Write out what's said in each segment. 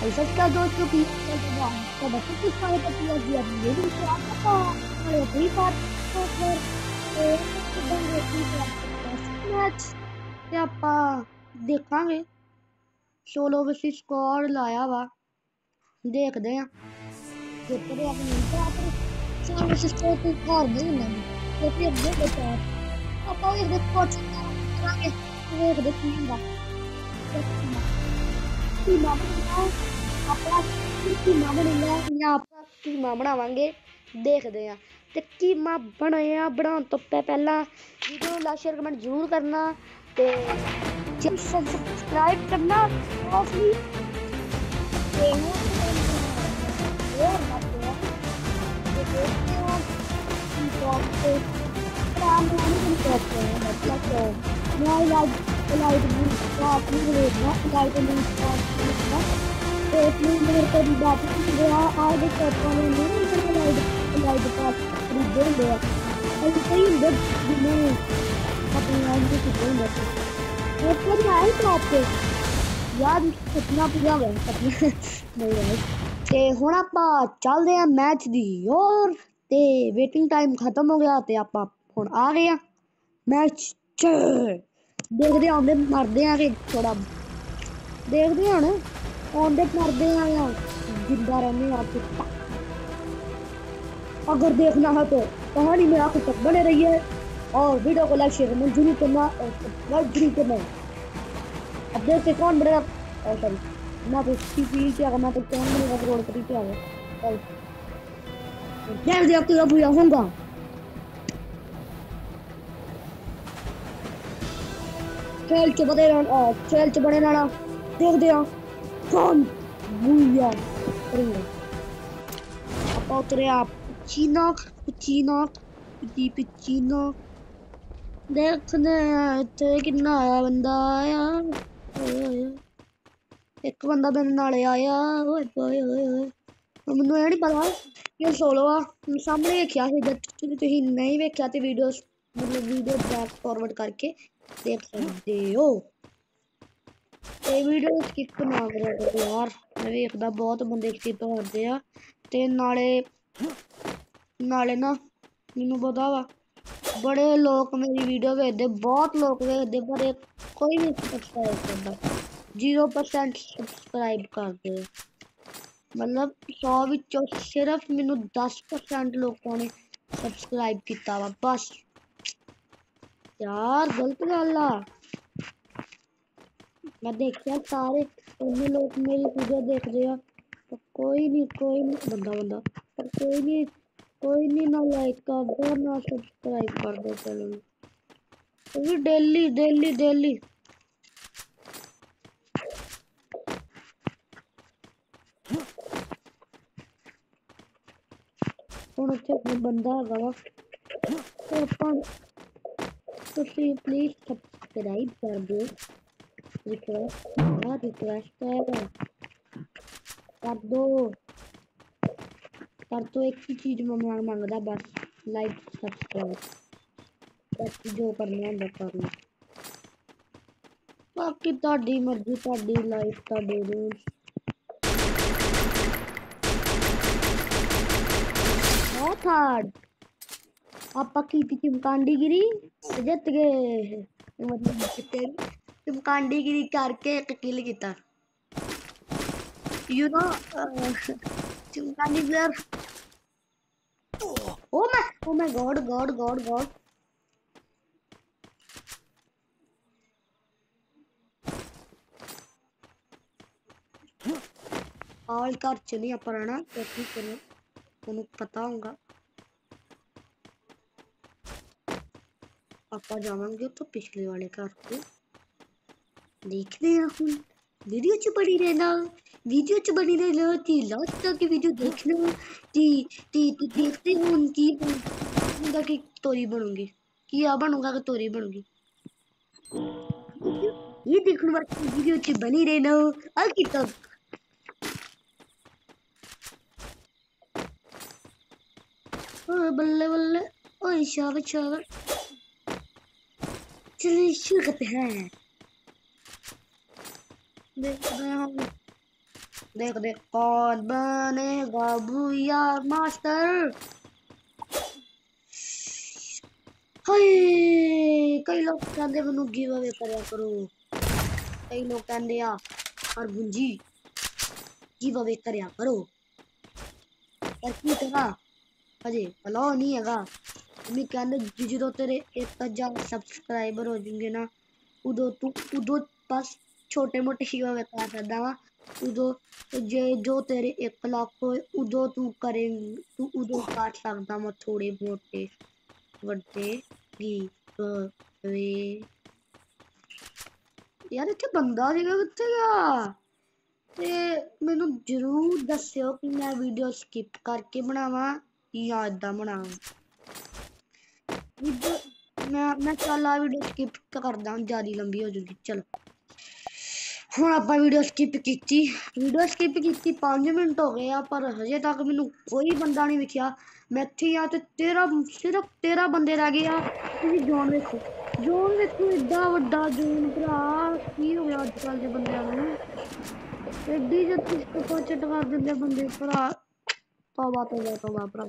ऐसा क्या दोस्तों की तो बच्चे किस तरह का किया गया ये भी तो आपका अरे फ्री फायर मैच ਤੇ ਆਪਾਂ ਦੇਖਾਂਗੇ ਸੋਲੋ ਵਰਸਸ ਸਕੁਆਡ ਲਾਇਆ ਵਾ ਦੇਖਦੇ ਆ ਜਿੱਤਦੇ ਆਪਣੀ ਬਾਤ ਸੋਲੋ ਵਰਸਸ ਸਕੁਆਡ ਤੋਂ ਹਾਰ ਨਹੀਂ ਹੁੰਦਾ ਤੇ ਫਿਰ ਅੱਗੇ ਬਚਾ ਆਪਾਂ ਇਹ ਕੋਚ ਕਰਾਂਗੇ ਵੇਖਦੇ ਕੀ ਹੁੰਦਾ ਟੀਮਾਂ ਆਪਣਾ ਟੀਮਾਂ ਬਣਾਉਂਗਾ ਜਾਂ ਆਪਾਂ ਟੀਮਾਂ ਬਣਾਵਾਂਗੇ ਦੇਖਦੇ ਆ ਤੇ ਕੀਮਾ ਬਣਾਇਆ ਬਣਾਉਣ ਤੋਂ ਪਹਿਲਾਂ ਵੀਡੀਓ ਨੂੰ ਲਾਈਕ ਸ਼ੇਅਰ ਕਮੈਂਟ ਜ਼ਰੂਰ ਕਰਨਾ ਤੇ सब्सक्राइब करना ऑफली यार सपना पूरा हो गया ते हुण आपां चलदे आ मैच दी और ते वेटिंग टाइम खत्म हो गया ते आपां हुण आ गए मैच च देखदे आंदे मरदे आ कि थोड़ा देखदे हुण आंदे मरदे आ या जिंदा रहने आ अगर देखना है तो कहानी में आके तक बने रहिए और वीडियो को लाइक शेयर जरूर करना और सब्सक्राइब जरूर करना। अब देखते कौन बनेगा सॉरी मैं तो टीवी पे आगा मैं तो कौन बनेगा करोड़पति पे आगा चल देख दे अब तो अब होगा खेल च बने रहना देख दे कौन बुया करेंगे अब उतरे आप चीना देखने इत्थे किन्ना आया बंदा आया एक बंदा मेरे नाले आया ओए ओए ओए मैनू ये नहीं पता कि सोलो आ सामने वेख्या तुसीं नहीं वेख्या ते वीडियो मतलब वीडियो बैक फॉरवर्ड करके देख सकते हो ते वीडियो स्किप ना करो यार मैं वेखदा बहुत बंदे स्किप करदे आ ते नाले ना मैनू पता वा बड़े लोग मेरी वीडियो देखते बहुत लोग देखते पर कोई नहीं सब्सक्राइब करता 0% सब्सक्राइब करते मतलब 100 विचों सिर्फ मैनू 10% लोगों ने सब्सक्राइब किया वा बस यार गलत गल आ मैं देखिया सारे उन्हें लोग मेरी वीडियो देखते हैं तो कोई नहीं बंदा पर कोई नहीं ना लाइक कर दो ना सब्सक्राइब कर दो चलो डेली ਹੁਣ ਉੱਥੇ ਬੰਦਾ ਹੈਗਾ ਵਾ ਤੇ ਆਪਾਂ ਤੁਸੀਂ ਪਲੀਜ਼ ਸਬਸਕ੍ਰਾਈਬ ਕਰ ਦਿਓ ਰਿਕਵੈਸਟ ਹੈ कर दो एक ही चीज मैं मांगदा बस लाइक सब्सक्राइब बाकी जो करना है कर लो बाकी ਤੁਹਾਡੀ ਮਰਜ਼ੀ ਤੁਹਾਡੀ ਲਾਈਫ ਤੁਹਾਡੇ ਰੂਲਸ बहुत हार्ड ਆਪਾਂ ਕੀਤੀ ਚਮਕਾਂਡੀਗਿਰੀ ਜਿੱਤ ਗਏ मतलब ਚਮਕਾਂਡੀਗਿਰੀ ਕਰਕੇ ਇੱਕ ਕਿਲ ਕੀਤਾ you know चमकांडी प्लेयर oh my god और घर च नहीं आप रहना कोशिश करो उन्हें पता होगा आप जावांगे तो पिछले वाले घर पे देखते हैं हम वीडियो च बनी रहना ती लास्ट तक वीडियो देखना ती देखते हो उनकी बनूंगा कि तोरी बनूंगी क्या बनूंगा कि तोरी बनूंगी ये देखने वाली वीडियो च बनी रहना आगे तक बल्ले बल्ले ओए शाबाश चलिए शुरू करते हैं देखते हैं हम देख देख कौन बनेगा भूया मास्टर। हाय कई लोग कहते मैनू गिव अवे करया करो, कई लोग कहते आ अर्जुन जी गिव अवे करया करो, पर की करा अजे अलाउ नहीं हैगा। मम्मी कहते जो तेरे 1000 सब्सक्राइबर हो जाएंगे ना उदो तू उदो बस छोटे मोटे गिव अवे कर सकदा वा। उदो जे जो तेरे 1 लाख होए उदो तू करेंगे, तू उदो कर सकदा वा थोड़े मोटे ਵੱਡੇ गिव यार इत्थे बंदा सीगा कित्थे गया। ते मैनू जरूर दस्सियो कि मैं वीडियो स्किप करके बनावां या इदां बनावां। मैं चल आ वीडियो स्किप करदा हूं, ज्यादा लंबी हो जाएगी। चलो ਹੁਣ ਆਪਾਂ ਵੀਡੀਓ ਸਕਿਪ ਕੀਤੀ, 5 ਮਿੰਟ ਹੋ ਗਏ ਆ ਪਰ ਹਜੇ ਤੱਕ ਮੈਨੂੰ ਕੋਈ ਬੰਦਾ ਨਹੀਂ ਵਿਖਿਆ। ਮੈਂ ਇੱਥੇ ਆ ਤੇ ਸਿਰਫ 13 ਬੰਦੇ ਰਹਿ ਗਏ ਆ। ਤੁਸੀਂ ਜੋਨ ਵੇਖੋ, ਜੋਨ ਵੇਖੋ ਏਡਾ ਵੱਡਾ ਜੋਨ ਭਰਾ। ਕੀ ਹੋ ਗਿਆ ਅੱਜ ਕੱਲ ਦੇ ਬੰਦਿਆਂ ਨੂੰ, ਐਡੀ ਜਲਦੀ ਚਟ ਕਰ ਦਿੰਦੇ ਬੰਦੇ ਭਰਾ। ਤੌਬਾ ਤੌਬਾ ਤੌਬਾ ਭਰਾ।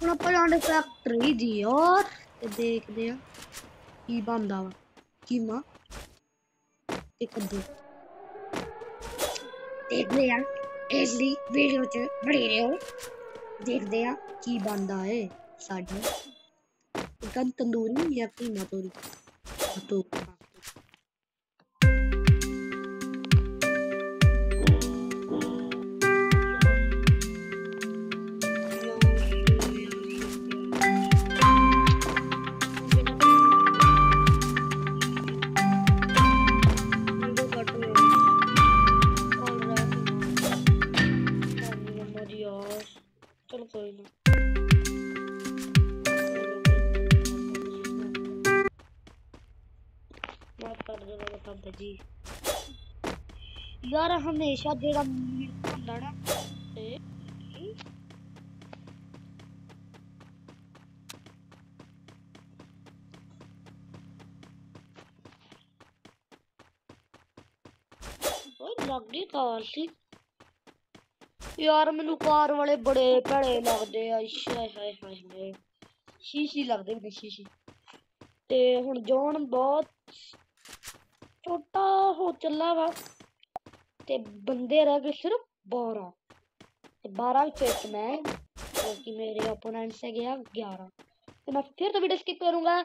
ਹੁਣ ਆਪਾਂ ਜਾਂਦੇ ਫੈਕਟਰੀ ਦੀ ਯਾਰ ਤੇ ਦੇਖਦੇ ਆ ਕੀ ਬਣਦਾ ਵਾ। ਕੀਮਾ ਤੇ ਕੱਦੂ देखते हैं इसलिए वीडियो च बने रहो। देखते हैं की बनता है साडा चिकन तंदूरी या कीमा तोरी तो चलो कोई ना। माफ कर दो बाबा जी यार, हमेशा जेड़ा होंदा ना लगदी कार सी यार। मैनू कार वाले बड़े भैड़े लगदे आ। हाय हाय हाय शीशी लगदे ने शीशी। ते हुण जोन बहुत छोटा हो चला वा ते बंदे रह गए सिर्फ 12 ते 12 विच एक मैं, क्योंकि मेरे ओपोनेंट्स है गया 11। तो मैं फिर तो वीडियो स्किप करूंगा।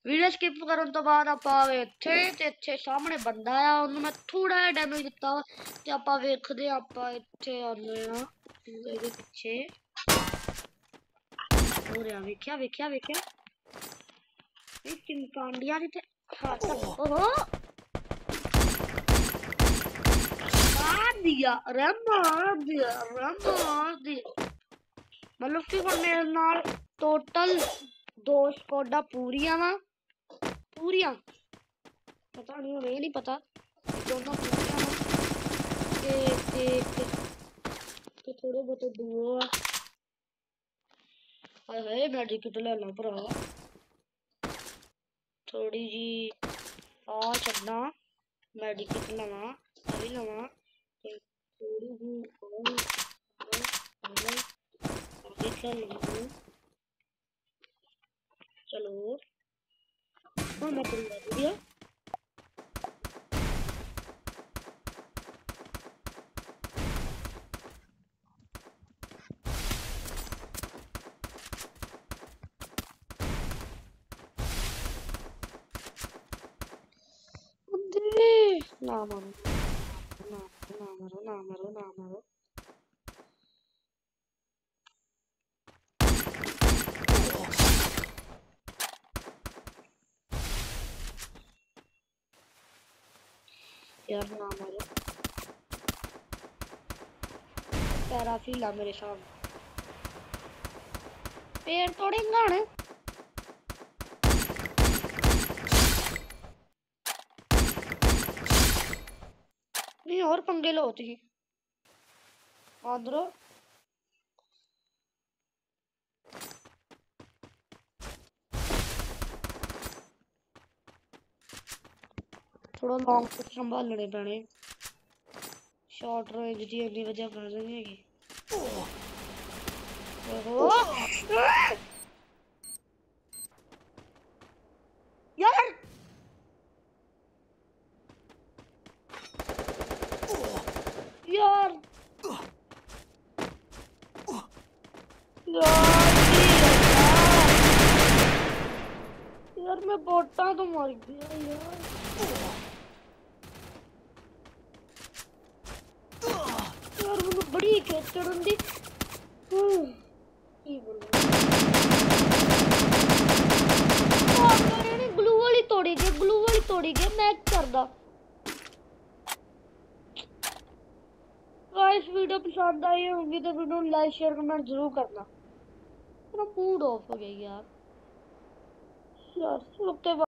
वीडियो स्किप करन तो बाद आप आ गए इत्थे ते इत्थे सामने बंदा आया, ओनू मैं थोड़ा जिहा डैमेज दित्ता ते आपां वेखदे आपां इत्थे आने आ ਇਹਦੇ ਪਿੱਛੇ ਹੋ ਰਿਹਾ। ਵੇਖਿਆ ਵੇਖਿਆ ਵੇਖਿਆ ਇਹ ਚਿੰਕਾਂਡੀਆਂ ਦੀ ਤੇ ਹੱਥ ਓਹੋ ਮਾਰ ਦਿਆ ਮਾਰ ਦਿਆ। मतलब कि हुण मेरे नाल टोटल 2 स्क्वाडां पूरियां वा पूरियां, पता नहीं हुण ये नहीं पता दोनों पूरियां वा ते थोड़े बहुत दुओ आ। हाय हाय मेडिकेट ले ला भरा थोड़ी जी आ छड्डा मेडिकेट लवां अभी लवां ते थोड़ी जी आगे चल चलो हाँ मैं करूँगा वीडियो। ना मारो ना मारो ना मारो ना मारो। यार ना मारो, पैराफिल आ मेरे सामने, पेड़ तोड़ेंगा ना। नहीं और पंगे लो तुझी आंध्रो थोड़ा लॉन्ग तक संभालने पैने शॉर्ट रेंज दी इन्नी वजह कर रही हैगी यार यार यार मैं बोटा तो मर गया यार मैंने बड़ी खेचड़ दी ग्लू वाली तोड़ी गया मैं करदा गाइस वीडियो पसंद आई होगी तो वीडियो लाइक शेयर कमेंट जरूर करना। मेरा मूड ऑफ हो गया यार। ओके।